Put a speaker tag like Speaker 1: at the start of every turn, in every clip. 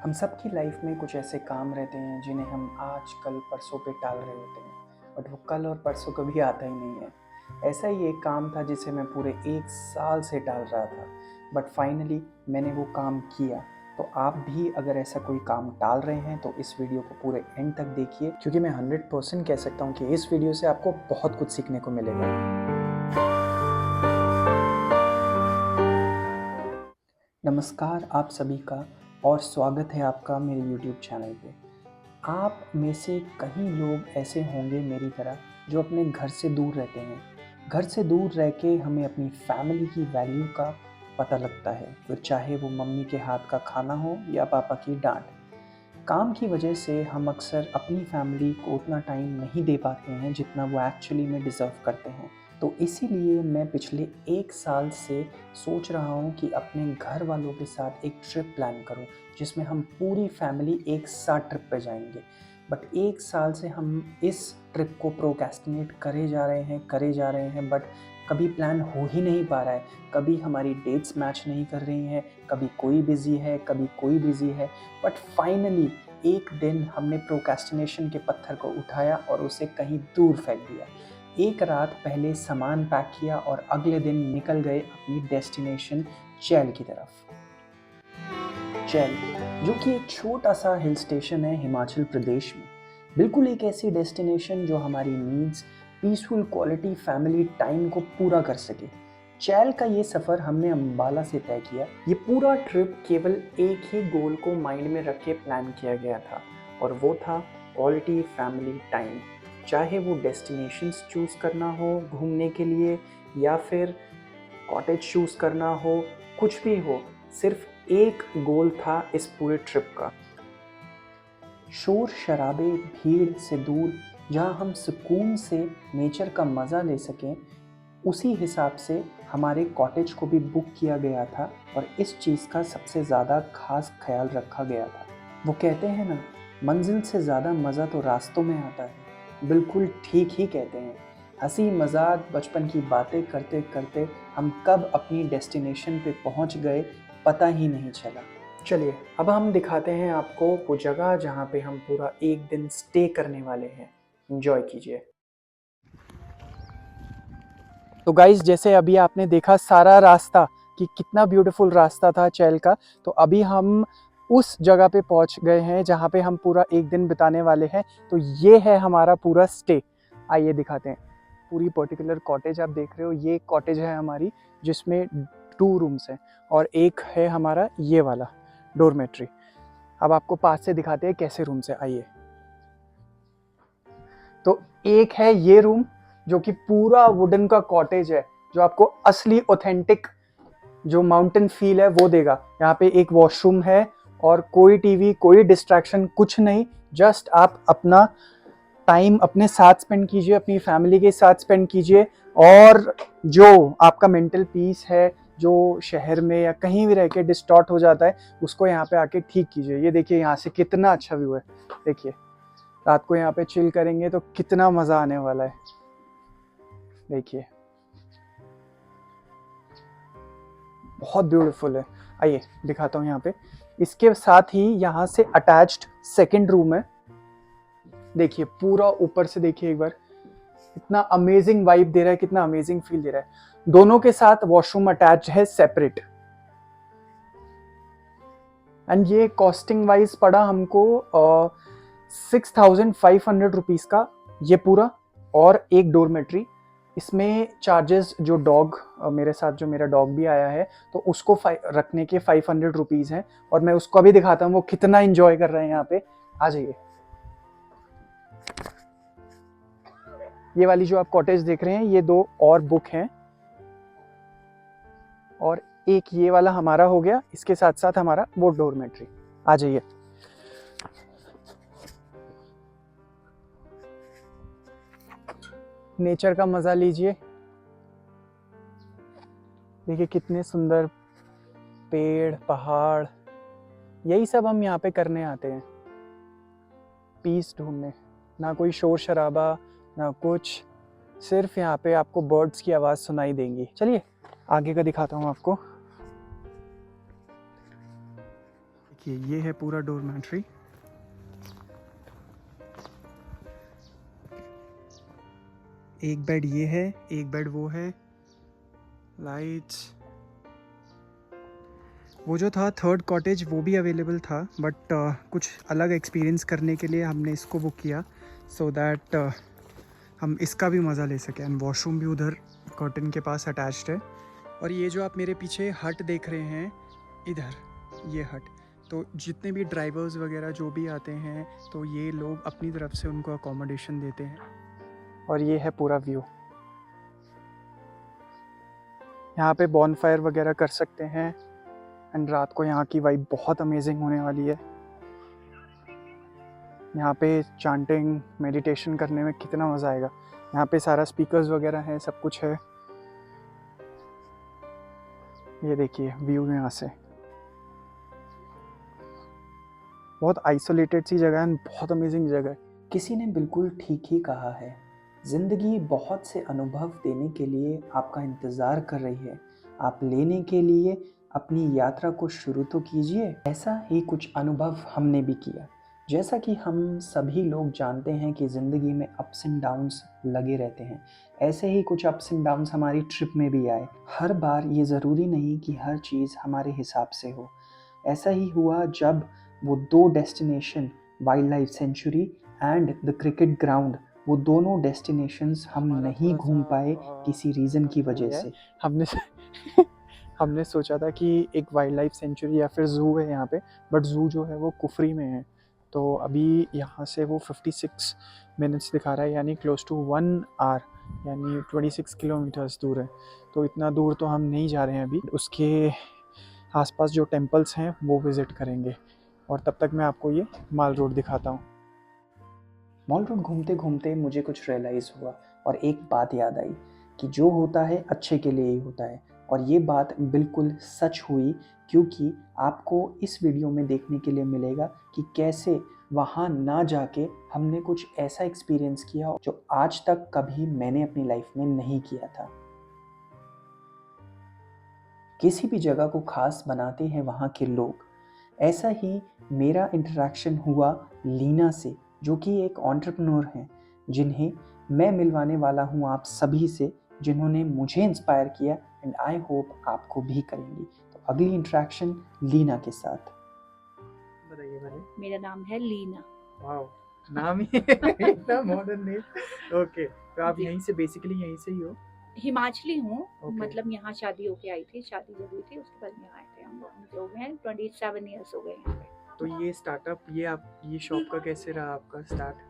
Speaker 1: हम सबकी लाइफ में कुछ ऐसे काम रहते हैं जिन्हें हम आज कल परसों पे टाल रहे होते हैं, बट वो कल और परसों कभी आता ही नहीं है। ऐसा ही एक काम था जिसे मैं पूरे 1 साल से टाल रहा था, बट फाइनली मैंने वो काम किया। तो आप भी अगर ऐसा कोई काम टाल रहे हैं तो इस वीडियो को पूरे एंड तक देखिए, क्योंकि मैं 100% कह सकता हूँ कि इस वीडियो से आपको बहुत कुछ सीखने को मिलेगा। नमस्कार आप सभी का, और स्वागत है आपका मेरे YouTube चैनल पे। आप में से कई लोग ऐसे होंगे मेरी तरह जो अपने घर से दूर रहते हैं। घर से दूर रह के हमें अपनी फैमिली की वैल्यू का पता लगता है, फिर चाहे वो मम्मी के हाथ का खाना हो या पापा की डांट। काम की वजह से हम अक्सर अपनी फैमिली को उतना टाइम नहीं दे पाते हैं जितना वो एक्चुअली में डिज़र्व करते हैं। तो इसीलिए मैं पिछले 1 साल से सोच रहा हूँ कि अपने घर वालों के साथ एक ट्रिप प्लान करूँ, जिसमें हम पूरी फैमिली एक साथ ट्रिप पे जाएंगे। बट 1 साल से हम इस ट्रिप को प्रोक्रेस्टिनेट करे जा रहे हैं, बट कभी प्लान हो ही नहीं पा रहा है। कभी हमारी डेट्स मैच नहीं कर रही हैं, कभी कोई बिज़ी है, कभी कोई बिज़ी है। बट फाइनली एक दिन हमने प्रोक्रेस्टिनेशन के पत्थर को उठाया और उसे कहीं दूर फेंक दिया। एक रात पहले सामान पैक किया और अगले दिन निकल गए अपनी डेस्टिनेशन चैल की तरफ। चैल, जो कि एक छोटा सा हिल स्टेशन है हिमाचल प्रदेश में। बिल्कुल एक ऐसी डेस्टिनेशन जो हमारी needs, peaceful quality family time को पूरा कर सके। चैल का ये सफ़र हमने अम्बाला से तय किया। ये पूरा ट्रिप केवल एक ही गोल को माइंड में रख के प्लान किया गया था, और वो था क्वालिटी फैमिली टाइम। चाहे वो डेस्टिनेशंस चूज़ करना हो घूमने के लिए, या फिर कॉटेज चूज़ करना हो, कुछ भी हो, सिर्फ एक गोल था इस पूरे ट्रिप का। शोर शराबे भीड़ से दूर, जहाँ हम सुकून से नेचर का मज़ा ले सकें, उसी हिसाब से हमारे कॉटेज को भी बुक किया गया था। और इस चीज़ का सबसे ज़्यादा खास ख्याल रखा गया था। वो कहते हैं ना, मंजिल से ज़्यादा मज़ा तो रास्तों में आता है। बिल्कुल ठीक ही कहते हैं। हंसी मजाक बचपन की बातें करते करते हम कब अपनी डेस्टिनेशन पे पहुंच गए पता ही नहीं चला। चलिए अब हम दिखाते हैं आपको वो जगह जहाँ पे हम पूरा एक दिन स्टे करने वाले हैं। एंजॉय कीजिए। तो गाइस, जैसे अभी आपने देखा सारा रास्ता कि कितना ब्यूटीफुल रास्ता था चैल का, तो अभी हम उस जगह पे पहुंच गए हैं जहाँ पे हम पूरा एक दिन बिताने वाले हैं। तो ये है हमारा पूरा स्टे। आइए दिखाते हैं। पूरी पर्टिकुलर कॉटेज आप देख रहे हो, ये कॉटेज है हमारी, जिसमें 2 रूम्स हैं और एक है हमारा ये वाला डोरमेट्री। अब आपको पास से दिखाते हैं कैसे रूम्स है, आइए। तो एक है ये रूम, जो कि पूरा वुडन का कॉटेज है, जो आपको असली ऑथेंटिक जो माउंटेन फील है वो देगा। यहाँ पे एक वॉशरूम है और कोई टीवी, कोई डिस्ट्रैक्शन, कुछ नहीं। जस्ट आप अपना टाइम अपने साथ स्पेंड कीजिए, अपनी फैमिली के साथ स्पेंड कीजिए, और जो आपका मेंटल पीस है, जो शहर में या कहीं भी रह के डिस्टॉर्ट हो जाता है, उसको यहाँ पे आके ठीक कीजिए। ये देखिए यहाँ से कितना अच्छा व्यू है। देखिए रात को यहाँ पे चिल करेंगे तो कितना मज़ा आने वाला है। देखिए बहुत ब्यूटीफुल है। आइए दिखाता हूँ यहाँ पे। इसके साथ ही यहाँ से अटैच्ड सेकंड रूम है। देखिए पूरा ऊपर से देखिए एक बार, कितना अमेजिंग वाइब दे रहा है, कितना अमेजिंग फील दे रहा है। दोनों के साथ वॉशरूम अटैच है सेपरेट। एंड ये कॉस्टिंग वाइज पड़ा हमको 6,500 रुपीज़ का ये पूरा, और एक डोरमेट्री। इसमें चार्जेस जो डॉग मेरे साथ, जो मेरा डॉग भी आया है, तो उसको रखने के 500 रुपीज़ हैं। और मैं उसको अभी दिखाता हूँ वो कितना इंजॉय कर रहे हैं यहाँ पे। आ जाइए। ये वाली जो आप कॉटेज देख रहे हैं, ये 2 और बुक हैं, और एक ये वाला हमारा हो गया। इसके साथ साथ हमारा वो डोरमेट्री। आ जाइए। नेचर का मजा लीजिए। देखिए कितने सुंदर पेड़, पहाड़, यही सब हम यहाँ पे करने आते हैं, पीस ढूंढने। ना कोई शोर शराबा, ना कुछ, सिर्फ यहाँ पे आपको बर्ड्स की आवाज़ सुनाई देंगी। चलिए आगे का दिखाता हूँ आपको। कि ये है पूरा डोरमेट्री। एक बेड ये है, एक बेड वो है, लाइट्स। वो जो था थर्ड कॉटेज वो भी अवेलेबल था, बट कुछ अलग एक्सपीरियंस करने के लिए हमने इसको बुक किया, सो दैट हम इसका भी मज़ा ले सकें। एंड वॉशरूम भी उधर कर्टन के पास अटैच्ड है। और ये जो आप मेरे पीछे हट देख रहे हैं, इधर ये हट, तो जितने भी ड्राइवर्स वगैरह जो भी आते हैं, तो ये लोग अपनी तरफ से उनको अकोमोडेशन देते हैं। और ये है पूरा व्यू। यहाँ पे बॉनफायर वगैरह कर सकते हैं। एंड रात को यहाँ की वाइब बहुत अमेजिंग होने वाली है। यहाँ पे चांटिंग मेडिटेशन करने में कितना मज़ा आएगा। यहाँ पे सारा स्पीकर्स वगैरह हैं, सब कुछ है। ये देखिए व्यू यहाँ से, बहुत आइसोलेटेड सी जगह है, बहुत अमेजिंग जगह है। किसी ने बिल्कुल ठीक ही कहा है, ज़िंदगी बहुत से अनुभव देने के लिए आपका इंतज़ार कर रही है। आप लेने के लिए अपनी यात्रा को शुरू तो कीजिए। ऐसा ही कुछ अनुभव हमने भी किया। जैसा कि हम सभी लोग जानते हैं कि ज़िंदगी में अप्स एंड डाउन्स लगे रहते हैं, ऐसे ही कुछ अप्स एंड डाउन्स हमारी ट्रिप में भी आए। हर बार ये ज़रूरी नहीं कि हर चीज़ हमारे हिसाब से हो। ऐसा ही हुआ जब वो दो destination, wild life sanctuary and the cricket ground, वो दोनों डेस्टिनेशंस हम नहीं घूम पाए किसी रीज़न की वजह से। हमने हमने सोचा था कि एक वाइल्ड लाइफ सेंचुरी या फिर ज़ू है यहाँ पे, बट ज़ू जो है वो कुफरी में है। तो अभी यहाँ से वो 56 मिनट्स दिखा रहा है, यानी क्लोज टू 1 आवर, यानी 26 किलोमीटर्स दूर है। तो इतना दूर तो हम नहीं जा रहे हैं अभी। उसके आसपास जो टेम्पल्स हैं वो विज़िट करेंगे, और तब तक मैं आपको ये माल रोड दिखाता हूँ। मॉल रोड घूमते घूमते मुझे कुछ रियलाइज़ हुआ और एक बात याद आई कि जो होता है अच्छे के लिए ही होता है। और ये बात बिल्कुल सच हुई, क्योंकि आपको इस वीडियो में देखने के लिए मिलेगा कि कैसे वहाँ ना जाके हमने कुछ ऐसा एक्सपीरियंस किया जो आज तक कभी मैंने अपनी लाइफ में नहीं किया था। किसी भी जगह को खास बनाते हैं वहाँ के लोग। ऐसा ही मेरा इंटरेक्शन हुआ लीना से, जो कि एक एंटरप्रेन्योर हैं, जिन्हें मैं मिलवाने वाला हूँ आप सभी से, जिन्होंने मुझे इंस्पायर किया एंड आई होप आपको भी करेंगी। तो अगली इंटरेक्शन लीना के साथ। बताइए भाई।
Speaker 2: मेरा नाम है लीना।
Speaker 1: वाओ, नाम ही इतना मॉडर्न नेम। ओके, तो आप
Speaker 2: जी।
Speaker 1: यहीं से बेसिकली यहीं से ही हो?
Speaker 2: हिमाचली हूँ।
Speaker 1: Okay.
Speaker 2: मतलब यहाँ शादी होके आई थी, शादी जब हुई थी उसके बाद यहाँ आए थे हम लोग हैं 27 ईयर्स हो गए यहाँ पे।
Speaker 1: तो ये स्टार्टअप, ये शॉप का कैसे रहा आपका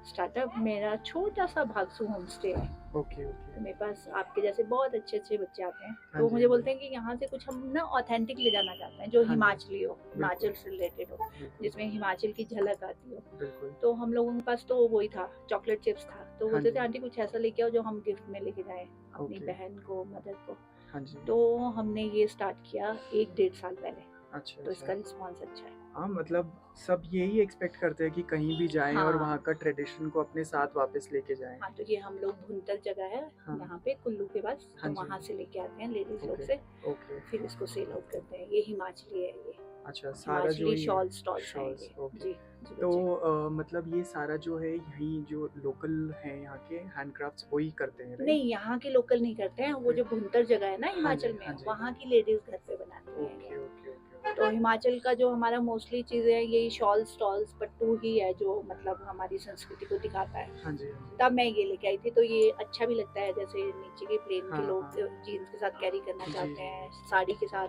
Speaker 2: स्टार्टअप मेरा छोटा सा भागसू होम स्टे है।
Speaker 1: ओके।
Speaker 2: तो मेरे पास आपके जैसे बहुत अच्छे अच्छे बच्चे आते हैं,
Speaker 1: हाँ
Speaker 2: तो
Speaker 1: जी,
Speaker 2: मुझे
Speaker 1: हाँ
Speaker 2: बोलते हैं कि यहाँ से कुछ हम ना ऑथेंटिक ले जाना चाहते हैं, जो
Speaker 1: हाँ जी,
Speaker 2: हिमाचली हो, हिमाचल से रिलेटेड हो, जिसमें हिमाचल की झलक आती हो।
Speaker 1: बिल्कुल।
Speaker 2: तो हम लोगों के पास तो वही था, चॉकलेट चिप्स था। तो
Speaker 1: हाँ
Speaker 2: बोलते थे
Speaker 1: जी।
Speaker 2: आंटी कुछ ऐसा लेके आओ जो हम गिफ्ट में लेके जाएं अपनी
Speaker 1: ओके।
Speaker 2: बहन को, मदर को।
Speaker 1: हाँ जी।
Speaker 2: तो हमने ये स्टार्ट किया 1-1.5 साल पहले।
Speaker 1: अच्छा,
Speaker 2: तो इसका
Speaker 1: अच्छा।
Speaker 2: रिस्पॉन्स अच्छा है।
Speaker 1: हाँ, मतलब सब यही एक्सपेक्ट करते हैं कि कहीं भी जाएं और वहाँ
Speaker 2: हाँ
Speaker 1: का ट्रेडिशन को अपने साथ वापस लेके जाएं।
Speaker 2: हाँ, तो ये हम लोग भुंतर जगह है
Speaker 1: हाँ।
Speaker 2: यहाँ पे कुल्लू के पास,
Speaker 1: हाँ
Speaker 2: तो
Speaker 1: जी।
Speaker 2: वहाँ से लेके आते हैं लेडीज लोग
Speaker 1: ओके,
Speaker 2: से,
Speaker 1: ओके।
Speaker 2: फिर इसको सेल आउट करते हैं। ये हिमाचली है, ये
Speaker 1: अच्छा, सारा जो
Speaker 2: हिमाचली
Speaker 1: ये
Speaker 2: शॉल स्टॉल्स हैं
Speaker 1: शॉल्स,
Speaker 2: ये।
Speaker 1: ओके।
Speaker 2: जी जी
Speaker 1: तो
Speaker 2: बच्चे।
Speaker 1: मतलब ये सारा जो है यही जो लोकल हैं यहाँ के हैंडक्राफ्ट्स वही करते हैं, राइट?
Speaker 2: नहीं, यहाँ के लोकल नहीं करते हैं, वो जो भुंतर जगह है ना
Speaker 1: हाँ जी,
Speaker 2: हिमाचल
Speaker 1: हाँ
Speaker 2: में,
Speaker 1: जी।
Speaker 2: वहाँ की लेडीज घर पे बनाती हैं
Speaker 1: ओके,
Speaker 2: ये।
Speaker 1: Okay, okay.
Speaker 2: तो हिमाचल का जो हमारा मोस्टली चीज़ें हैं यही शॉल स्टॉल्स पट्टू ही है, जो मतलब हमारी संस्कृति को दिखाता है।
Speaker 1: हाँ जी, हाँ जी।
Speaker 2: तब मैं ये लेके आई थी, तो ये अच्छा भी लगता है, जैसे नीचे के प्लेन
Speaker 1: हाँ,
Speaker 2: के लोग
Speaker 1: हाँ।
Speaker 2: जीन्स के साथ कैरी करना
Speaker 1: जी,
Speaker 2: चाहते
Speaker 1: जी,
Speaker 2: हैं, साड़ी के साथ।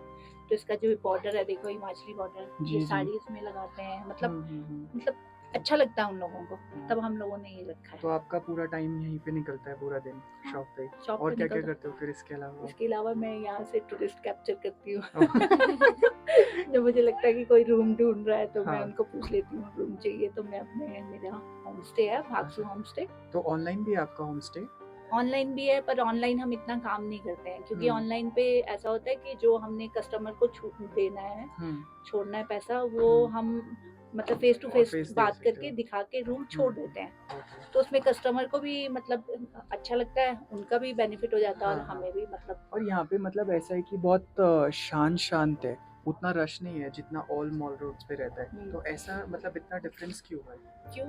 Speaker 2: तो इसका जो बॉर्डर है देखो, हिमाचली बॉर्डर,
Speaker 1: जी,
Speaker 2: ये
Speaker 1: जी।
Speaker 2: साड़ी इसमें लगाते हैं, मतलब
Speaker 1: हम्म।
Speaker 2: मतलब अच्छा लगता है उन लोगों को।
Speaker 1: हाँ।
Speaker 2: तब हम लोगों ने ये रखा
Speaker 1: तो
Speaker 2: है।
Speaker 1: आपका पूरा टाइम यहीं पे निकलता है, पूरा दिन शॉप पे?
Speaker 2: शॉप
Speaker 1: और
Speaker 2: पे
Speaker 1: क्या क्या
Speaker 2: निकलता।
Speaker 1: करते हो फिर इसके अलावा?
Speaker 2: इसके अलावा मैं यहाँ से टूरिस्ट कैप्चर करती हूँ।
Speaker 1: ओह।
Speaker 2: जब मुझे लगता है कि कोई रूम ढूंढ रहा है तो मैं
Speaker 1: हाँ।
Speaker 2: उनको पूछ लेती हूँ रूम चाहिए, तो मैं अपने, मेरा होम स्टे है भागसू
Speaker 1: अच्छा।
Speaker 2: Home stay.
Speaker 1: तो ऑनलाइन भी है आपका होम स्टे?
Speaker 2: ऑनलाइन भी है, पर ऑनलाइन हम इतना काम नहीं करते हैं, क्योंकि ऑनलाइन पे ऐसा होता है कि जो हमने कस्टमर को छूट देना है, छोड़ना है पैसा, वो हम मतलब फेस टू फेस
Speaker 1: फेस दे
Speaker 2: बात
Speaker 1: सकते
Speaker 2: करके
Speaker 1: हो।
Speaker 2: दिखा के रूम छोड़ देते हैं।
Speaker 1: ओके।
Speaker 2: तो उसमें कस्टमर को भी मतलब अच्छा लगता है, उनका भी बेनिफिट हो जाता है और
Speaker 1: हाँ, हाँ।
Speaker 2: हमें भी मतलब।
Speaker 1: और यहाँ पे मतलब ऐसा है कि बहुत शांत है, उतना रश नहीं है जितना ऑल मॉल रोड्स पे रहता है।
Speaker 2: हम्म।
Speaker 1: तो ऐसा मतलब इतना डिफरेंस क्यों है?
Speaker 2: क्यों,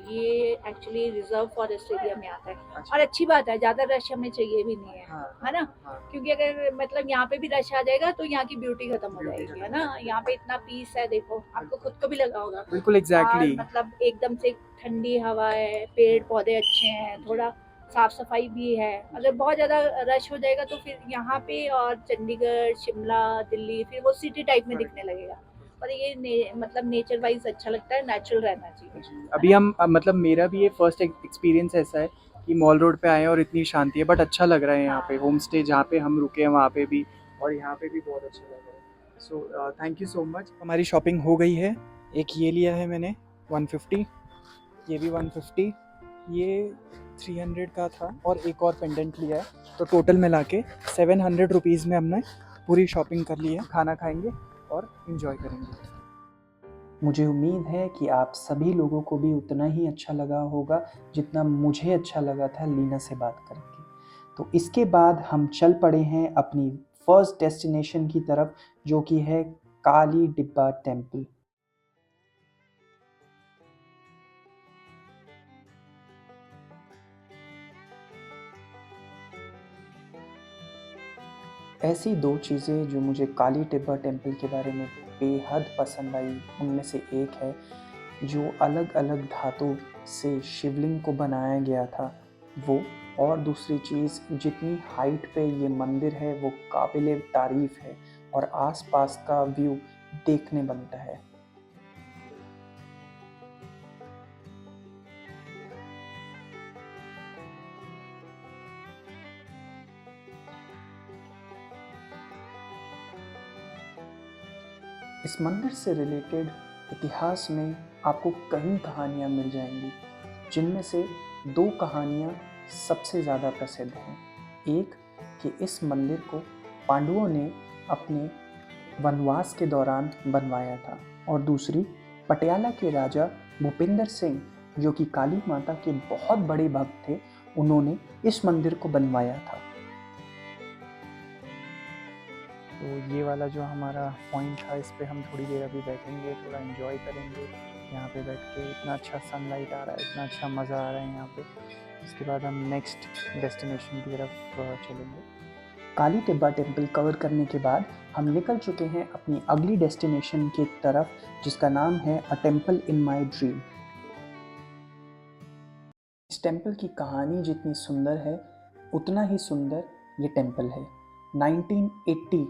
Speaker 2: ये एक्चुअली रिजर्व फॉरेस्ट एरिया में आता है।
Speaker 1: अच्छा।
Speaker 2: और अच्छी बात है, ज्यादा रश हमें चाहिए भी नहीं है,
Speaker 1: हाँ,
Speaker 2: है ना?
Speaker 1: हाँ,
Speaker 2: क्योंकि अगर मतलब यहाँ पे भी रश आ जाएगा तो यहाँ की ब्यूटी खत्म हो
Speaker 1: ब्यूटी
Speaker 2: जाएगी, है
Speaker 1: खत्म
Speaker 2: ना?
Speaker 1: हो जाएगी।
Speaker 2: यहाँ पे इतना पीस है, देखो आपको
Speaker 1: बिल्कुल।
Speaker 2: खुद को भी लगा होगा।
Speaker 1: बिल्कुल
Speaker 2: और
Speaker 1: एग्जैक्टली।
Speaker 2: मतलब एकदम से ठंडी हवा है, पेड़ पौधे अच्छे हैं, थोड़ा साफ सफाई भी है। अगर बहुत ज्यादा रश हो जाएगा तो फिर यहाँ पे और चंडीगढ़, शिमला, दिल्ली फिर वो सिटी टाइप में दिखने लगेगा। पर ये मतलब नेचर वाइज अच्छा लगता है, नेचुरल रहना चाहिए।
Speaker 1: जी, अभी हम मतलब मेरा भी ये फर्स्ट एक्सपीरियंस ऐसा है कि मॉल रोड पे आए हैं और इतनी शांति है, बट अच्छा लग रहा है यहाँ पे। होम स्टे जहाँ पे हम रुके हैं वहाँ पे भी, और यहाँ पे भी बहुत अच्छा लग रहा है। So thank you so much. हमारी शॉपिंग हो गई है। एक ये लिया है मैंने 150, ये भी 150, ये 300 का था, और एक और पेंडेंट लिया है। तो टोटल मिला के 700 रुपीज़ में हमने पूरी शॉपिंग कर ली है। खाना खाएंगे और इन्जॉय करेंगे। मुझे उम्मीद है कि आप सभी लोगों को भी उतना ही अच्छा लगा होगा जितना मुझे अच्छा लगा था लीना से बात करके। तो इसके बाद हम चल पड़े हैं अपनी फर्स्ट डेस्टिनेशन की तरफ, जो कि है काली डिब्बा टेम्पल। ऐसी दो चीज़ें जो मुझे काली टिब्बा टेम्पल के बारे में बेहद पसंद आई, उनमें से एक है जो अलग अलग धातु से शिवलिंग को बनाया गया था वो, और दूसरी चीज़ जितनी हाइट पे ये मंदिर है वो काबिले तारीफ़ है और आसपास का व्यू देखने बनता है। इस मंदिर से रिलेटेड इतिहास में आपको कई कहानियाँ मिल जाएंगी, जिनमें से दो कहानियाँ सबसे ज़्यादा प्रसिद्ध हैं। एक कि इस मंदिर को पांडवों ने अपने वनवास के दौरान बनवाया था, और दूसरी पटियाला के राजा भूपिंदर सिंह, जो कि काली माता के बहुत बड़े भक्त थे, उन्होंने इस मंदिर को बनवाया था। तो ये वाला जो हमारा पॉइंट था, इस पे हम थोड़ी देर अभी बैठेंगे, थोड़ा एंजॉय करेंगे। यहाँ पे बैठ के इतना अच्छा सनलाइट आ रहा है, इतना अच्छा मज़ा आ रहा है यहाँ पे। इसके बाद हम नेक्स्ट डेस्टिनेशन की तरफ चलेंगे। काली टिब्बा टेम्पल कवर करने के बाद हम निकल चुके हैं अपनी अगली डेस्टिनेशन की तरफ, जिसका नाम है a temple in my dream. इस टेम्पल की कहानी जितनी सुंदर है, उतना ही सुंदर ये टेम्पल है। 1980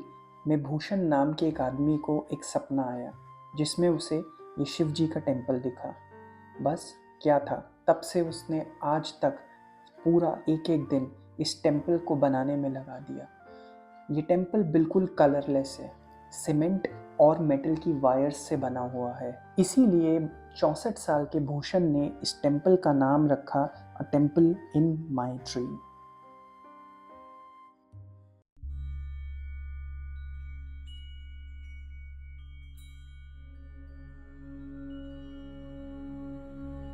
Speaker 1: में भूषण नाम के एक आदमी को एक सपना आया, जिसमें उसे ये शिव जी का टेम्पल दिखा। बस क्या था, तब से उसने आज तक पूरा एक एक दिन इस टेम्पल को बनाने में लगा दिया। ये टेम्पल बिल्कुल कलरलेस है, सीमेंट और मेटल की वायर्स से बना हुआ है। इसीलिए 64 साल के भूषण ने इस टेम्पल का नाम रखा a temple in my dream.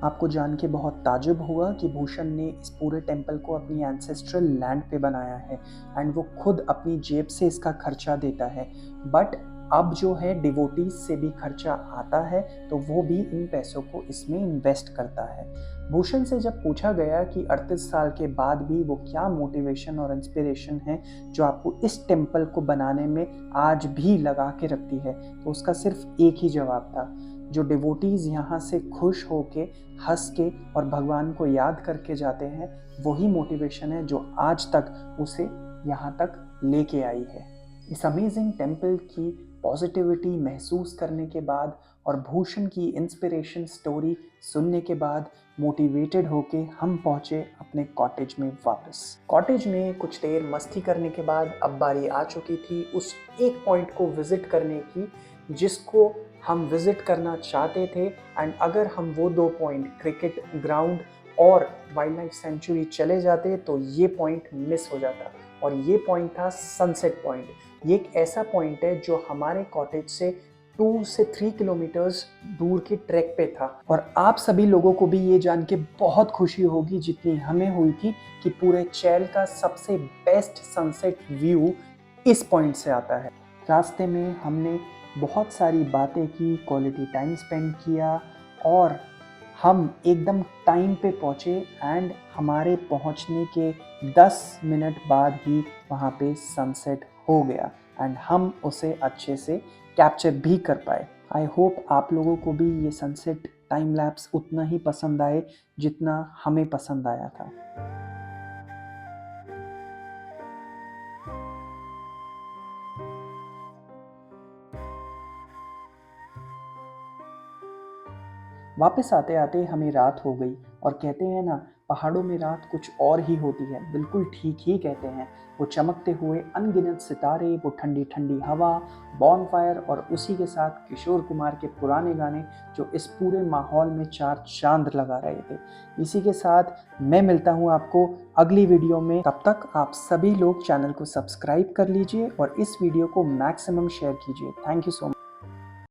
Speaker 1: आपको जान के बहुत ताज्जुब हुआ कि भूषण ने इस पूरे टेम्पल को अपनी एंसेस्ट्रल लैंड पे बनाया है, एंड वो खुद अपनी जेब से इसका खर्चा देता है। बट अब जो है डिवोटीज से भी खर्चा आता है, तो वो भी इन पैसों को इसमें इन्वेस्ट करता है। भूषण से जब पूछा गया कि 38 साल के बाद भी वो क्या मोटिवेशन और इंस्पिरेशन है जो आपको इस टेम्पल को बनाने में आज भी लगा के रखती है, तो उसका सिर्फ एक ही जवाब था, जो डिवोटीज यहाँ से खुश होके, हंस के और भगवान को याद करके जाते हैं, वही मोटिवेशन है जो आज तक उसे यहाँ तक लेके आई है। इस अमेजिंग टेम्पल की पॉजिटिविटी महसूस करने के बाद और भूषण की इंस्पिरेशन स्टोरी सुनने के बाद मोटिवेटेड होके हम पहुँचे अपने कॉटेज में वापस। कॉटेज में कुछ देर मस्ती करने के बाद अब बारी आ चुकी थी उस एक पॉइंट को विजिट करने की जिसको हम विजिट करना चाहते थे। एंड अगर हम वो 2 पॉइंट, क्रिकेट ग्राउंड और वाइल्ड लाइफ सेंचुरी चले जाते, तो ये पॉइंट मिस हो जाता, और ये पॉइंट था सनसेट पॉइंट। ये एक ऐसा पॉइंट है जो हमारे कॉटेज से 2 से 3 किलोमीटर्स दूर की ट्रैक पे था, और आप सभी लोगों को भी ये जान के बहुत खुशी होगी जितनी हमें हुई थी कि पूरे चैल का सबसे बेस्ट सनसेट व्यू इस पॉइंट से आता है। रास्ते में हमने बहुत सारी बातें की, क्वालिटी टाइम स्पेंड किया और हम एकदम टाइम पे पहुँचे एंड हमारे पहुँचने के 10 मिनट बाद ही वहाँ पे सनसेट हो गया एंड हम उसे अच्छे से कैप्चर भी कर पाए। आई होप आप लोगों को भी ये सनसेट टाइम लैप्स उतना ही पसंद आए जितना हमें पसंद आया था। वापस आते आते हमें रात हो गई और कहते हैं ना, पहाड़ों में रात कुछ और ही होती है। बिल्कुल ठीक ही कहते हैं। वो चमकते हुए अनगिनत सितारे, वो ठंडी ठंडी हवा, बॉनफायर और उसी के साथ किशोर कुमार के पुराने गाने जो इस पूरे माहौल में चार चांद लगा रहे थे। इसी के साथ मैं मिलता हूँ आपको अगली वीडियो में। तब तक आप सभी लोग चैनल को सब्सक्राइब कर लीजिए और इस वीडियो को मैक्सिमम शेयर कीजिए। Thank you so much.